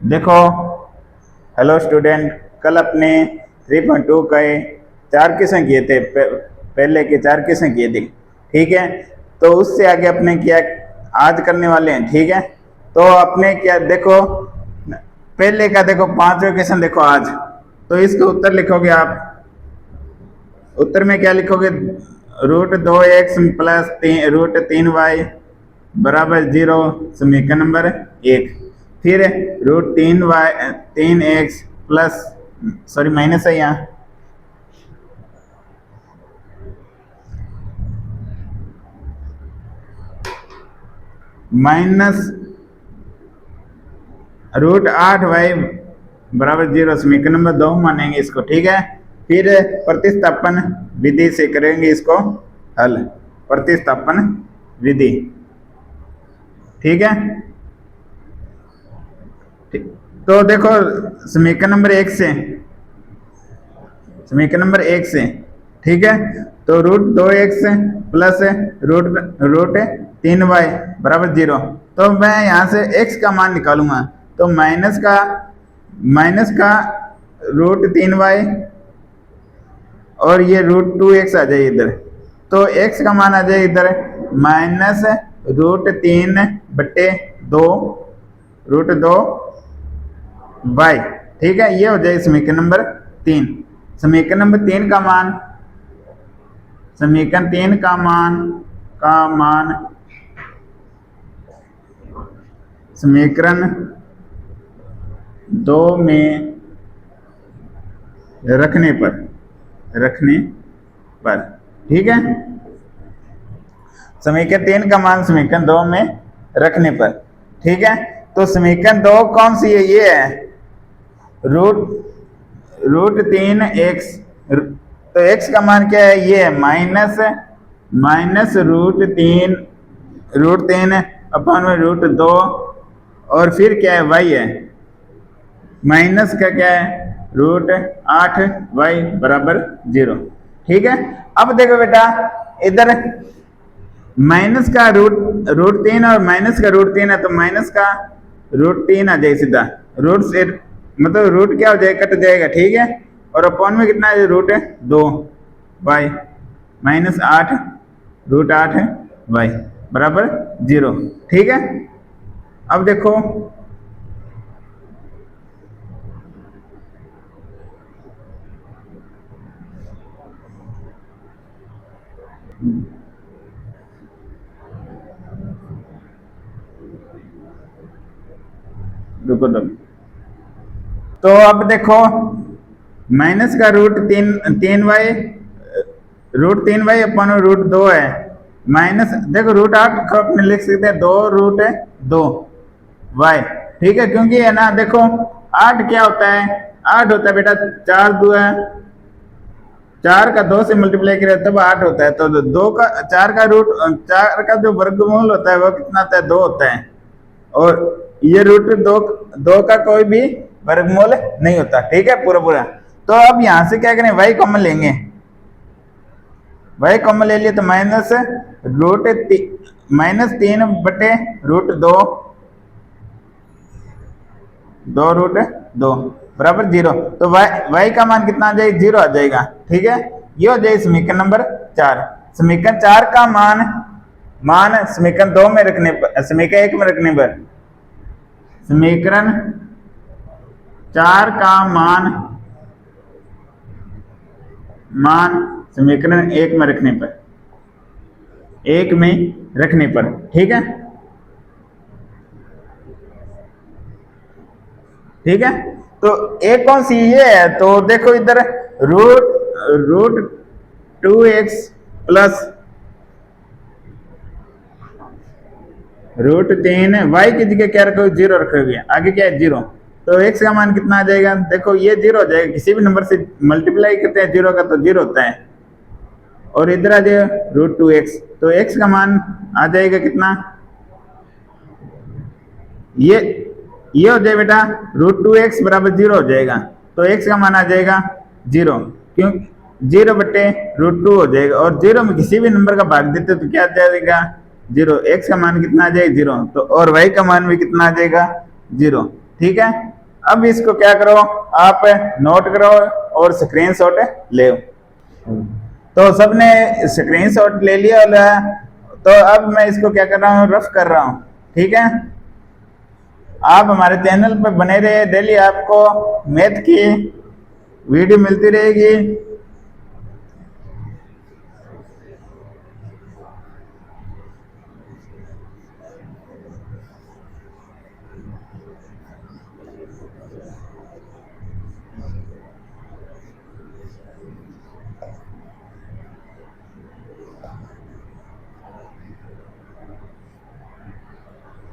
देखो, hello student, कल अपने 3.2 का 4 क्वेश्चन किए थे। पहले के 4 क्वेश्चन किए थे, ठीक है। तो उससे आगे अपने क्या आज करने वाले हैं, ठीक है। तो अपने क्या देखो, पहले का देखो 5वें क्वेश्चन देखो आज। तो इसका उत्तर लिखोगे आप। उत्तर में क्या लिखोगे? √2x प्लस √3y बराबर 0, समीकरण नंबर 1। फिर √3x प्लस, सॉरी माइनस है यहाँ, माइनस √8y बराबर 0, समीकरण नंबर 2 मानेंगे इसको, ठीक है। फिर प्रतिस्थापन विधि से करेंगे इसको हल, प्रतिस्थापन विधि, ठीक है। तो देखो, समीकरण नंबर 1 से, समीकरण नंबर 1 से, ठीक है। तो √2x प्लस √3y बराबर 0। तो मैं यहाँ से x का मान निकालूंगा। तो माइनस का √3y और ये √2x आ जाए इधर। तो x का मान आ जाए इधर माइनस √3/2 √2y, ठीक है। ये हो जाए समीकरण नंबर 3। समीकरण नंबर 3 का मान, समीकरण 3 का मान समीकरण 2 में रखने पर, ठीक है। समीकरण 3 का मान समीकरण 2 में रखने पर, ठीक है। तो समीकरण 2 कौन सी है? ये है √3x। तो x का मान क्या है? ये है माइनस √3 अपन में √2 और फिर क्या है? y है, माइनस का क्या है? √8y बराबर 0, ठीक है। अब देखो बेटा, इधर माइनस का √3 और माइनस का √3 है, तो माइनस का √3 आ जाए सीधा। रूट से मतलब रूट क्या हो जाएगा? कट जाएगा, ठीक है। और अपॉन में कितना है? √2y माइनस 8 √8y बराबर 0, ठीक है। अब देखो, रुको दो। तो अब देखो, माइनस का √3y अपन √2 है, माइनस देखो √8 को अपने लिख सकते हैं 2√2y, ठीक है। क्योंकि है ना, देखो 8 क्या होता है? 8 होता है बेटा 4 का 2 से मल्टीप्लाई करें तब 8 होता है। तो 4 का जो वर्गमूल होता है वो कितना होता है? 2 होता है। और ये √2 का कोई भी वर्गमूल नहीं होता, ठीक है, पूरा। तो अब यहां से क्या करें? y कॉमन लेंगे। y कॉमन ले लिए तो -3/√2 2√2 बराबर 0। तो y का मान कितना आ जाएगा? 0 आ जाएगा, ठीक है। ये हो जाए समीकरण नंबर 4। समीकरण 4 का मान समीकरण 2 में रखने पर, समीकरण 1 में रखने पर, समीकरण 4 का मान समीकरण 1 में रखने पर, 1 में रखने पर, ठीक है, ठीक है। तो एक कौन सी? ये है। तो देखो इधर √2x प्लस √3y की जगह क्या रखोगे? 0 रखोगे। आगे क्या है? 0। तो x का मान कितना आ जाएगा? देखो ये 0 हो जाएगा। किसी भी नंबर से मल्टीप्लाई करते हैं 0 का तो 0 होता है। और इधर आ जाएगा √2x, तो x का मान आ जाएगा कितना? ये हो जाए बेटा √2x बराबर 0 हो जाएगा। तो x का मान आ जाएगा 0, क्यों? 0/√2 हो जाएगा। और 0 में किसी भी नंबर का भाग देते तो क्या आ जाएगा? 0। x का मान कितना आ जाएगा? 0। तो और y का मान भी कितना आ जाएगा? 0, ठीक है। अब इसको क्या करो, आप नोट करो और स्क्रीनशॉट ले। तो सबने स्क्रीनशॉट ले लिया वाला, तो अब मैं इसको क्या कर रहा हूँ, रफ कर रहा हूँ। ठीक है, आप हमारे चैनल पर बने रहे, डेली आपको मैथ की वीडियो मिलती रहेगी।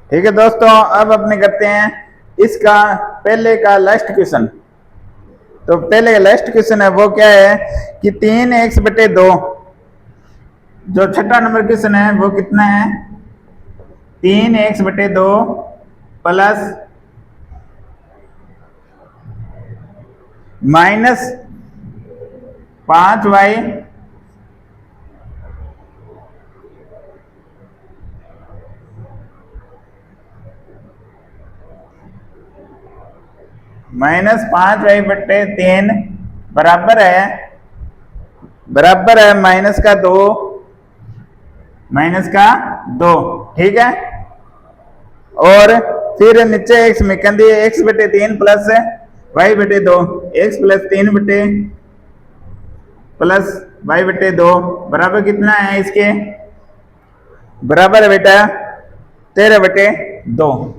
ठीक है दोस्तों, अब अपने करते हैं इसका पहले का लास्ट क्वेश्चन। तो पहले का लास्ट क्वेश्चन है वो क्या है कि 3x/2, जो छठा नंबर क्वेश्चन है वो कितना है, 3x/2 प्लस -5y -5y/3 बराबर है -2। ठीक है, और फिर नीचे एक समीकरण दिए, x/3 plus y/2, x plus 3 बटे प्लस y/2 बराबर कितना है, इसके बराबर है बेटा 13/2,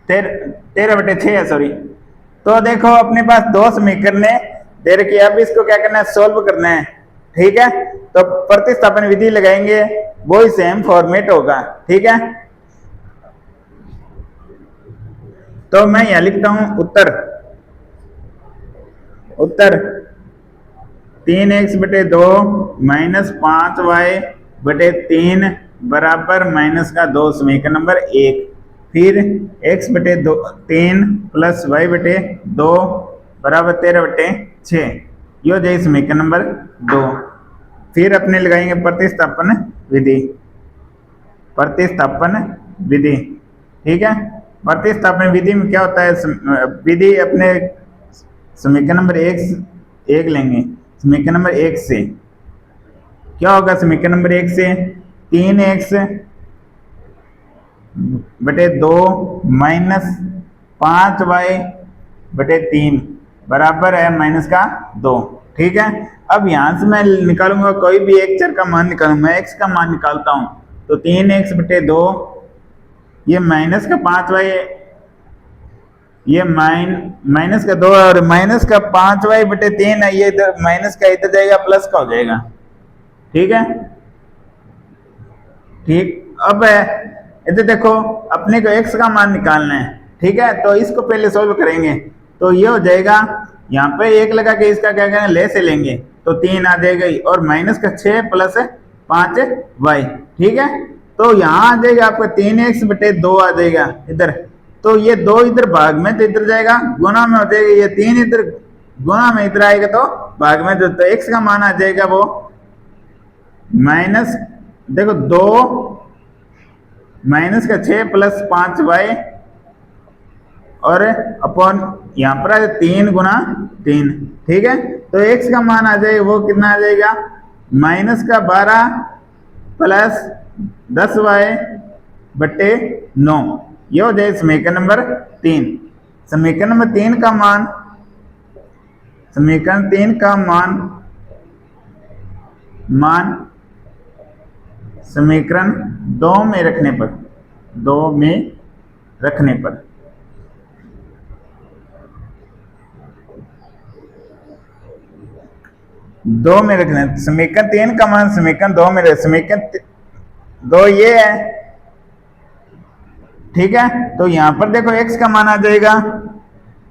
13/6 है, सॉरी। तो देखो अपने पास दो समीकरण दे रखी है, अब इसको क्या करना है, सोल्व करना है। ठीक है, तो प्रतिस्थापन विधि लगाएंगे, वो ही सेम फॉर्मेट होगा। ठीक है, तो मैं यहां लिखता हूं उत्तर 3x/2 -5y/3 बराबर -2, समीकरण नंबर 1। फिर x/3 प्लस y/2 बराबर 13/6, ये हो जाए समीकरण नंबर 2। फिर अपने लगाएंगे प्रतिस्थापन विधि। ठीक है, प्रतिस्थापन विधि में क्या होता है, विधि अपने समीकरण नंबर एक लेंगे। समीकरण नंबर 1 से क्या होगा, समीकरण नंबर 1 से 3x/2 -5y/3 बराबर है -2। ठीक है, अब यहां से मैं निकालूंगा कोई भी एक चर का मान निकालूंगा, x का मान निकालता हूं। तो 3x/2, ये -5y, ये -2 और -5y/3 है, ये इधर माइनस का इधर जाएगा, प्लस का हो जाएगा। ठीक है, ठीक। अब इधर देखो, अपने को x का मान निकालना है। ठीक है, तो इसको पहले सोल्व करेंगे, तो ये हो जाएगा, यहाँ पे 1 लगा के इसका क्या करेंगे, ले से लेंगे, तो 3 आ जाएगा, और -6 प्लस 5y। ठीक है, तो यहाँ आ जाएगा आपका 3x/2 आ जाएगा इधर, तो ये 2 इधर भाग में, तो इधर जाएगा गुना में हो जाएगा, ये 3 इधर गुना में इधर आएगा, तो भाग में, तो x का मान आ जाएगा वो देखो 2 -6 प्लस 5y और अपॉन यहाँ पर 3 गुना 3। ठीक है, तो x का मान आ जाएगा वो कितना आ जाएगा, -12 प्लस 10y/9, ये हो जाए समीकरण नंबर 3। समीकरण नंबर 3 का मान, समीकरण 3 का मान समीकरण 2 में रखने पर, 2 में रखने पर समीकरण 3 का मान समीकरण 2 में, समीकरण 2 ये है। ठीक है, तो यहां पर देखो x का मान आ जाएगा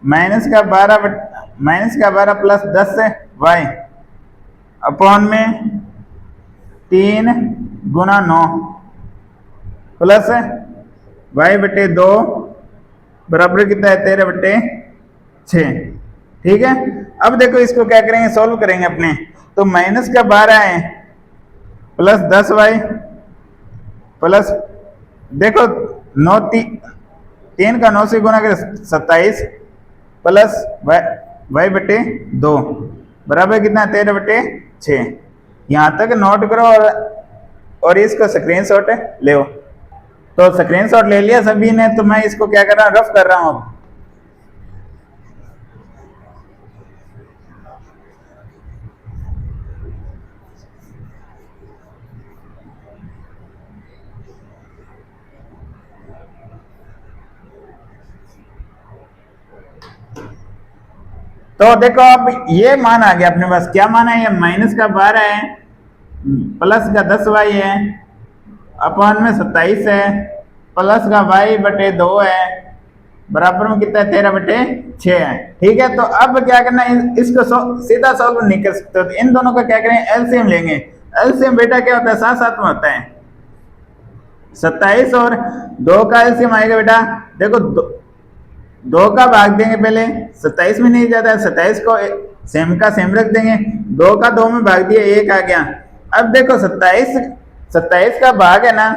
-12 प्लस 10y अपॉन में 3 गुना 9 प्लस y/2 बराबर कितना है, 13/6। ठीक है, अब देखो इसको क्या करेंगे, सॉल्व करेंगे अपने, तो -12 है प्लस 10y प्लस, देखो 9 3 का 9 से गुना करें 27 प्लस वाई बटे 2 बराबर कितना 13/6। यहाँ तक नोट करो और इसको स्क्रीनशॉट ले। तो स्क्रीनशॉट ले लिया सभी ने, तो मैं इसको क्या कर रहा हूँ, रफ कर रहा हूँ। तो देखो अब ये मान आ गया अपने पास। क्या मान है, ये माइनस का 12 है, प्लस का 10y है, अपॉन में 27 है, प्लस का y बटे 2 है, बराबर में कितना है 13/6 है। ठीक है, तो अब क्या करना है, इसको सीधा सॉल्व नहीं कर सकते, तो इन दोनों का क्या करें, एलसीएम लेंगे। एलसीएम बेटा क्या होता है, साथ साथ में होता है। 27 और 2 का एलसीएम आएगा बेटा, देखो 2 का भाग देंगे पहले, 27 में नहीं जाता है, 27 को सेम का सेम रख देंगे, 2 का 2 में भाग दिया, 1 आ गया। अब देखो 27 का भाग है ना,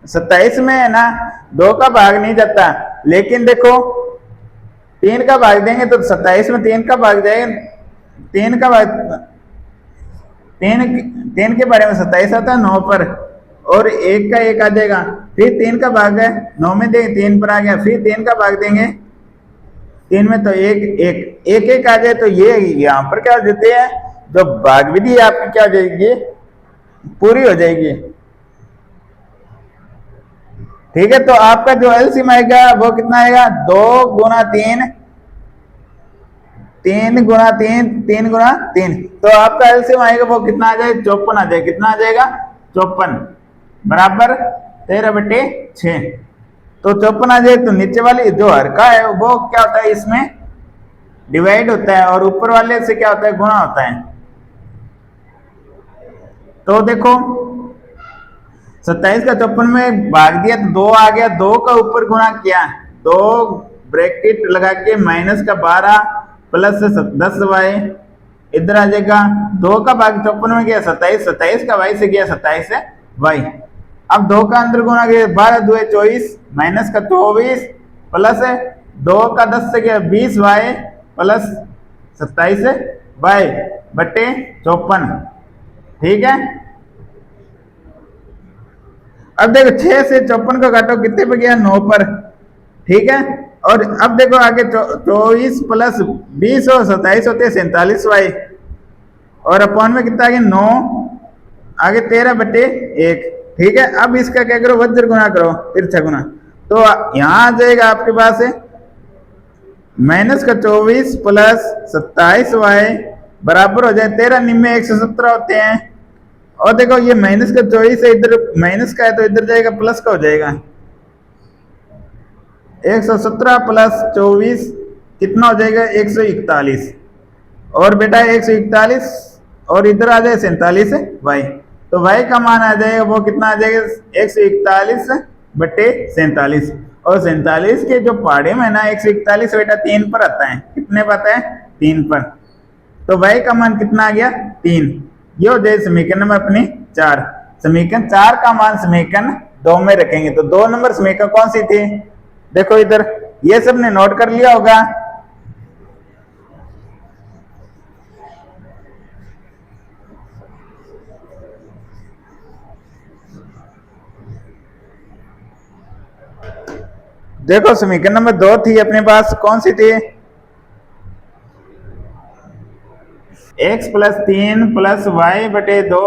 27 में है ना 2 का भाग नहीं जाता, लेकिन देखो 3 का भाग देंगे तो 27 में 3 का भाग जाएगा, 3 का भाग 3 के बारे में 27 आता है 9 पर, और 1 का 1 आ जाएगा, फिर 3 का भाग है 9 में देंगे 3 पर आ गया, फिर 3 का भाग देंगे 3 में तो 1 आ जाए, तो ये यहाँ पर क्या देते हैं, जो भाग विधि है आपकी क्या हो जाएगी, पूरी हो जाएगी। ठीक है, तो आपका जो एलसीएम आएगा वो कितना आएगा, 2 गुना 3, 3 गुना 3, 3 गुना 3, तो आपका एलसीएम आएगा वो कितना आ जाएगा, 54 आ जाएगा। कितना आ जाएगा, 54 बराबर 13/6। तो 54 आ जाए, तो नीचे वाली जो हरका है वो क्या होता है, इसमें डिवाइड होता है, और ऊपर वाले से क्या होता है, गुणा होता है। तो देखो 27 का 54 में भाग दिया तो 2 आ गया, 2 का ऊपर गुणा किया, 2 ब्रैकेट लगा के माइनस का 12 प्लस 10y इधर आ जाएगा, 2 का भाग 54 में गया 27, 27 का y से गया 27 है y। अब 2 का अंदर गुणा गया, 12 2 24 माइनस का 24 प्लस 2 का 10 से गया 20y प्लस 27 y बटे 54। ठीक है, अब देखो 6 से 54 का काटो, कितने पे गया, 9 पर। ठीक है, और अब देखो आगे 24 प्लस 20 और 27 होते हैं 47y, और अपॉन में कितना आ गया 9, आगे 13/1। ठीक है, अब इसका क्या करो, वज्र गुना करो, तिरछा गुना, तो यहां आ जाएगा आपके पास माइनस का 24 प्लस 27y बराबर हो जाए 13 निम्न 117 होते हैं। और देखो ये माइनस का 24 है, इधर माइनस का है तो इधर जाएगा प्लस का हो जाएगा, 117 प्लस 24 कितना हो जाएगा, 141। और बेटा 141 और इधर आ जाए 47 y, तो y का मान आ जाएगा वो कितना आ जाएगा, 141/47। और 47 के जो पहाड़े में ना 141 बेटा 3 पर आता है, कितने पर आता है, 3 पर, तो y का मान कितना आ गया, 3। ये हो जाए समीकरण नंबर अपनी 4। समीकरण 4 का मान समीकरण 2 में रखेंगे, तो 2 नंबर समीकरण कौन सी थी, देखो इधर, ये सब ने नोट कर लिया होगा। देखो समीकरण नंबर 2 थी अपने पास, कौन सी थी, x प्लस 3 प्लस वाई बटे 2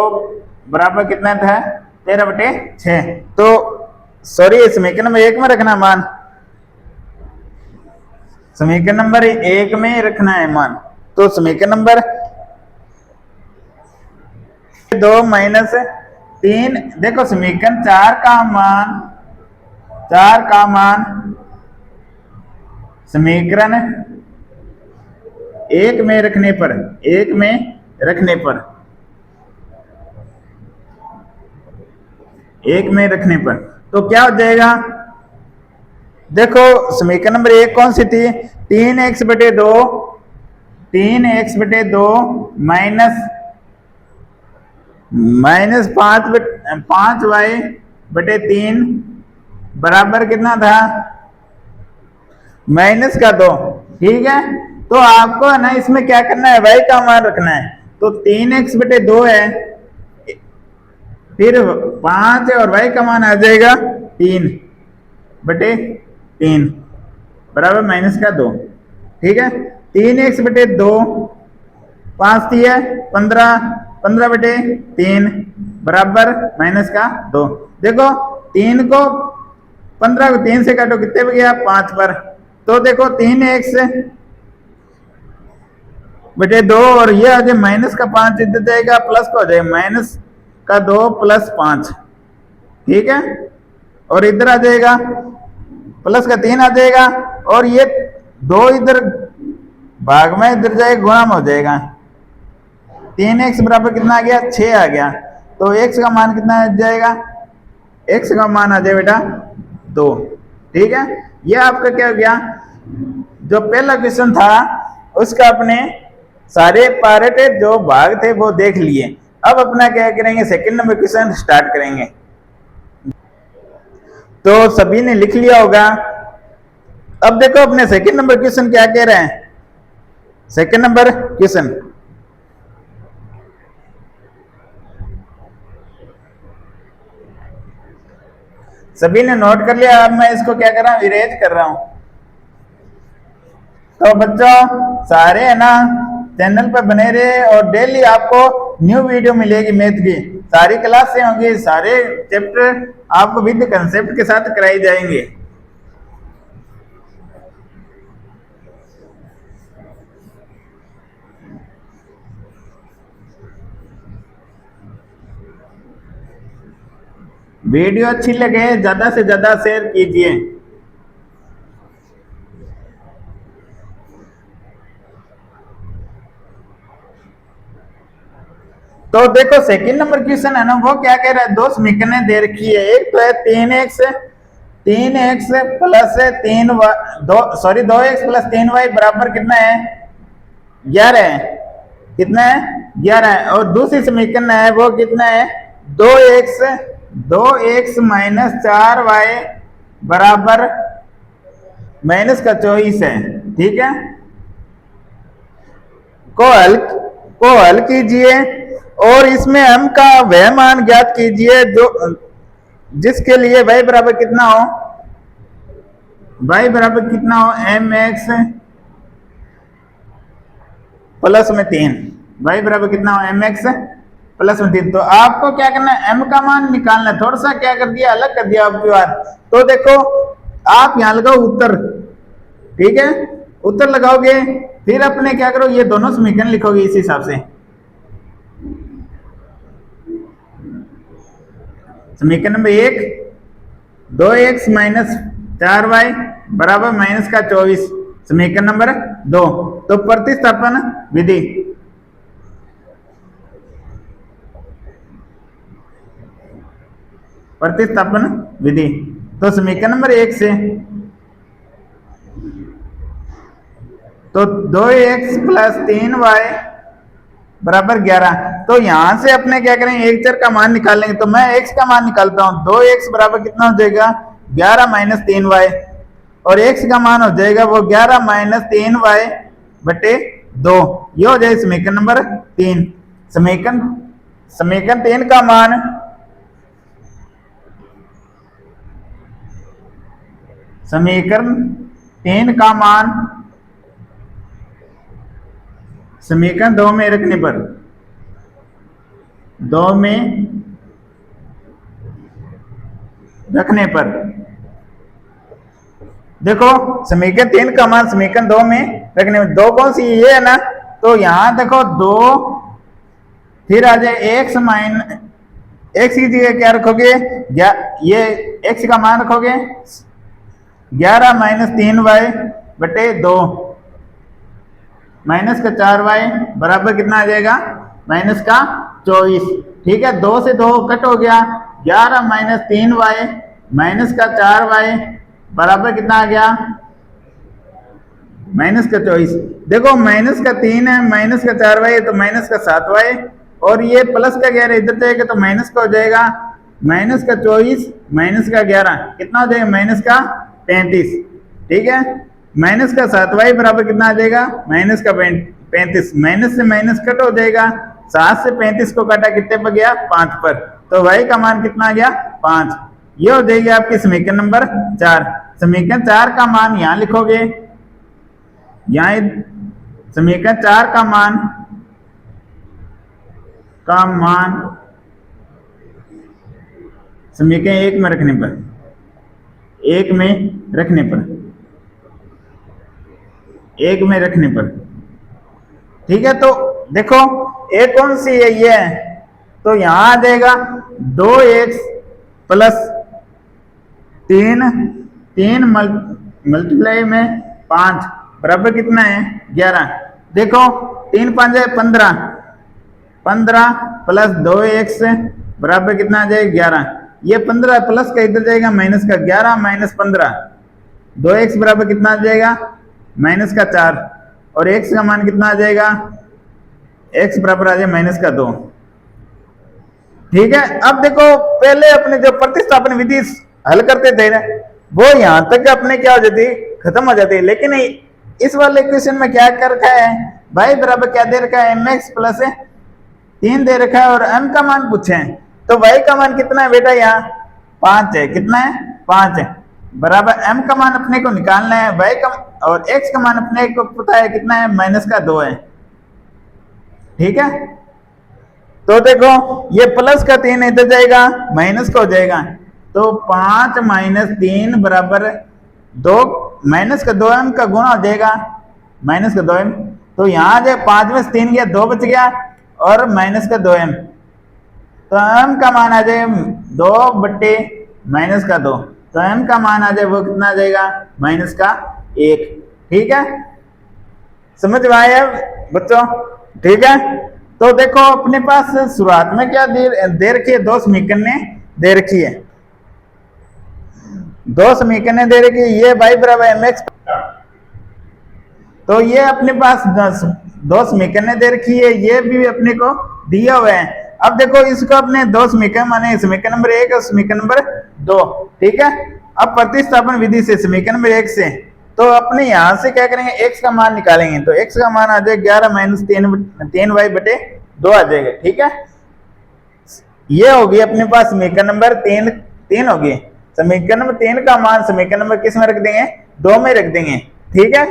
बराबर कितना था, 13/6। तो सॉरी समीकरण नंबर 1 में रखना मान, समीकरण नंबर 1 में रखना है मान। तो समीकरण नंबर 2 माइनस 3, देखो समीकरण 4 का मान समीकरण 1 में रखने पर, 1 में रखने पर, 1 में रखने पर तो क्या हो जाएगा, देखो समीकरण नंबर 1 कौन सी थी, 3x/2 माइनस 5y/3 बराबर कितना था माइनस का 2। ठीक है, तो आपको है ना इसमें क्या करना है, y का मान रखना है। तो 3x बटे 2 है, फिर 5 है और y का मान आ जाएगा 3 बटे 3 बराबर माइनस का 2। ठीक है, 3x बटे 2, 5 थी है 15, 15 बटे 3 बराबर माइनस का 2। देखो 3 को 15 को 3 से काटो, कितने पे गया 5 पर। तो देखो 3x बटे 2 और ये आ जाए माइनस का 5, इधर जाएगा प्लस का हो जाएगा माइनस का 2 प्लस 5। ठीक है, और इधर आ जाएगा प्लस का 3 आ जाएगा, और ये 2 इधर भाग में इधर जाएगा गुणा में हो जाएगा। 3x बराबर कितना आ गया 6 आ गया। तो x का मान कितना आ जाएगा, x का मान आ जाए बेटा 2। ठीक है, ये आपका क्या हो गया, जो पहला क्वेश्चन था उसका अपने सारे पार्ट जो भाग थे वो देख लिए। अब अपना क्या करेंगे, सेकंड नंबर क्वेश्चन स्टार्ट करेंगे। तो सभी ने लिख लिया होगा। अब देखो अपने सेकंड नंबर क्वेश्चन क्या कह रहे हैं। सेकंड नंबर क्वेश्चन, सभी ने नोट कर लिया। अब मैं इसको क्या कर रहा हूं, इरेज कर रहा हूं। तो बच्चों सारे है ना चैनल पर बने रहे, और डेली आपको न्यू वीडियो मिलेगी मैथ की। सारी क्लासें होंगी, सारे चैप्टर आपको विद कंसेप्ट के साथ कराई जाएंगे। वीडियो अच्छी लगे ज्यादा से ज्यादा शेयर कीजिए। तो देखो सेकंड नंबर क्वेश्चन है ना, वो क्या कह रहा है, दो समीकरणें दे रखी है। एक तो है 3x plus 2x plus 3y बराबर कितना है 11 है। कितना है 11 है। और दूसरी समीकरण है वो कितना है 2x माइनस 4y बराबर माइनस का 24 है। ठीक है, को हल कीजिए और इसमें m का वह मान ज्ञात कीजिए जो जिसके लिए y बराबर कितना हो, y बराबर कितना हो mx प्लस में 3, y बराबर कितना हो mx प्लस में 3। तो आपको क्या करना है, m का मान निकालना है। थोड़ा सा क्या कर दिया, अलग कर दिया आपकी बार। तो देखो आप यहां लगाओ उत्तर। ठीक है, उत्तर लगाओगे, फिर अपने क्या करो, ये दोनों समीकरण लिखोगे इस हिसाब से। समीकरण नंबर 1 2x माइनस 4y बराबर माइनस का 24। समीकरण नंबर 2, तो प्रतिस्थापन विधि। प्रतिस्थापन विधि, तो समीकरण नंबर 1 से तो 2x प्लस 3y बराबर 11। तो यहां से अपने क्या करेंगे, एक चर का मान निकालेंगे। तो मैं x का मान निकालता हूं, 2x बराबर कितना हो जाएगा 11 माइनस 3y, और x का मान हो जाएगा वो 11 माइनस 3y बटे 2। ये हो जाए समीकरण नंबर 3। समीकरण 3 का मान समीकरण 3 का मान समीकरण 2 में रखने पर 2 में रखने पर देखो समीकरण 3 का मान समीकरण 2 में रखने में 2 कौन सी ये है ना, तो यहां देखो 2, फिर आ जाए x माइनस x की जगह क्या रखोगे, ये x का मान रखोगे 11 माइनस 3y बटे 2 माइनस का 4y बराबर कितना आ जाएगा माइनस का 24। ठीक है, 2 से 2 कट हो गया, 11 माइनस 3y माइनस का 4y बराबर कितना आ गया माइनस का 24। देखो माइनस का 3 है, माइनस का 4y है तो माइनस का 7y, और ये प्लस का 11 इधर जाएगा तो माइनस का हो जाएगा माइनस का 24 माइनस का 11 कितना हो जाएगा माइनस का 35। ठीक है, माइनस का 7y बराबर कितना आ जाएगा, माइनस का 35, माइनस से माइनस कट हो जाएगा, 7 से 35 को काटा कितने पर गया, 5 पर, तो y का मान कितना आ गया, 5। ये हो जाएगी आपकी समीकरण नंबर 4। समीकरण 4 का मान यहां लिखोगे, यहां समीकरण 4 का मान समीकरण 1 में रखने पर, 1 में रखने पर, 1 में रखने पर, ठीक है। तो देखो एक कौन सी है, ये है, तो यहां आ जाएगा 2x प्लस 3 मल्टीप्लाई में 5 बराबर कितना है, 11। देखो 3 5 है 15 प्लस 2x बराबर कितना आ जाएगा, 11। ये 15 प्लस का इधर जाएगा माइनस का, 11 माइनस 15, 2x बराबर कितना आ जाएगा, माइनस का 4, और x का मान कितना आ जाएगा, x बराबर आ जाएगा माइनस का 2। ठीक है। अब देखो पहले अपने जो प्रतिस्थापन विधि हल करते थे ना, वो यहां तक अपने क्या हो जाती, खत्म हो जाती है। लेकिन इस वाले क्वेश्चन में क्या कर रखा है, y बराबर क्या दे रखा है, mx प्लस 3 दे रखा है, और m का मान पूछे हैं, तो y का मान कितना है बेटा, यहाँ 5 है, कितना है, 5 है, बराबर m का मान अपने को निकालना है, y का और x का मान अपने को पता है कितना है, माइनस का 2 है। ठीक है। तो देखो ये प्लस का 3 इधर जाएगा, माइनस का हो जाएगा, तो 5 माइनस 3 बराबर 2, माइनस का 2m का गुणा हो जाएगा, माइनस का 2m, तो यहाँ जो 5 में से 3 गया, 2 बच गया, और माइनस का 2m, तो m का मान आ जाए 2 बट्टे माइनस का 2, तो m का मान आ जाए वो कितना आ जाएगा, माइनस का 1। ठीक है, समझ में आया बच्चों। ठीक है। तो देखो अपने पास शुरुआत में क्या दे रखी है, 2 समीकरणें दे रखी है, 2 समीकरणें दे रखी है, ये y बराबर mx, तो ये अपने पास 2 समीकरणें दे रखी है, ये भी अपने को दिया हुआ है। अब देखो इसको अपने 2 समीकरण माने, समीकरण नंबर 1 और समीकरण नंबर 2। ठीक है। अब प्रतिस्थापन विधि से समीकरण नंबर 1 से, तो अपने यहां से क्या करेंगे, x का मान निकालेंगे, तो x का मान आ जाएगा 11 माइनस 3y बटे 2 आ जाएगा। ठीक है। ये होगी अपने पास समीकरण नंबर 3 होगी। समीकरण नंबर 3 का मान समीकरण नंबर किस में रख देंगे, 2 में रख देंगे। ठीक है।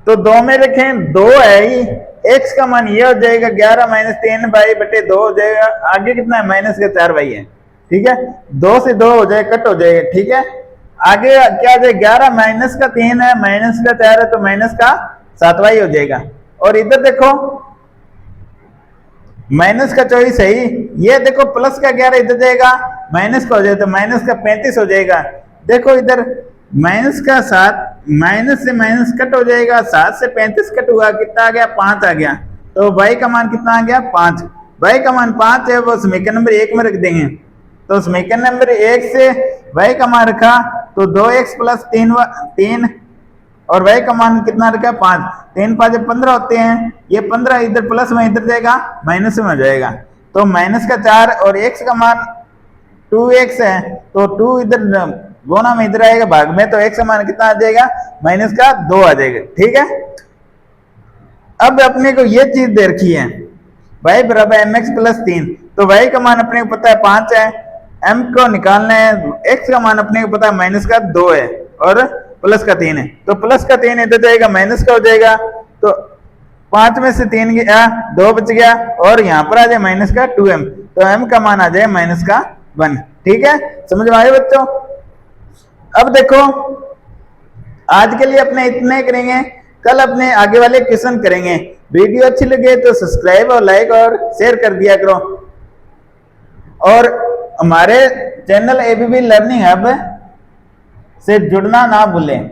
तो 2 में रखें, 2 है ही, x का मान ये हो जाएगा 11 माइनस 3y बटे 2 हो जाएगा, आगे कितना है, माइनस का 4y है। ठीक है। 2 से 2 हो जाएगा, कट हो जाएगा। ठीक है। आगे क्या हो जाएगा, 11 माइनस का 3 है, माइनस का 4 है, तो माइनस का 7y हो जाएगा। और इधर देखो माइनस का 24 है ही, ये देखो प्लस का 11 इधर जाएगा, माइनस का हो जाएगा, तो माइनस का 35 हो जाएगा। देखो इधर माइनस का 7, माइनस से माइनस कट हो जाएगा, 7 से 35 कट हुआ, कितना आ गया, 5 आ गया, तो y का मान कितना आ गया, 5। y का मान 5 है, वो समीकरण नंबर 1 में रख देंगे, तो समीकरण नंबर 1 से y का मान रखा, तो 2x प्लस 3 और y का मान कितना रखा, 5, 3 5 15 होते हैं, ये 15 इधर प्लस में इधर जाएगा, माइनस में हो जाएगा, तो माइनस का 4, और x का मान 2x है, तो 2 इधर गुणा में इधर आएगा भाग में, तो x का मान कितना आ जाएगा, माइनस का 2 आ जाएगा। ठीक है। अब अपने को ये चीज दे रखी है, y बराबर mx प्लस 3, तो y का मान अपने को पता है 5 है, m को निकालना है, x का मान अपने को पता है माइनस का 2 है, और प्लस का 3 है, तो प्लस का 3 इधर जाएगा, माइनस का हो जाएगा, तो 5 में से 3 गया, 2 बच गया, और यहाँ पर आ जाए माइनस का 2m, तो m का मान आ जाए माइनस का 1। ठीक है, समझ में आए बच्चों। अब देखो आज के लिए अपने इतने करेंगे, कल अपने आगे वाले क्वेश्चन करेंगे। वीडियो अच्छी लगे तो सब्सक्राइब और लाइक और शेयर कर दिया करो, और हमारे चैनल एबीबी लर्निंग हब से जुड़ना ना भूलें।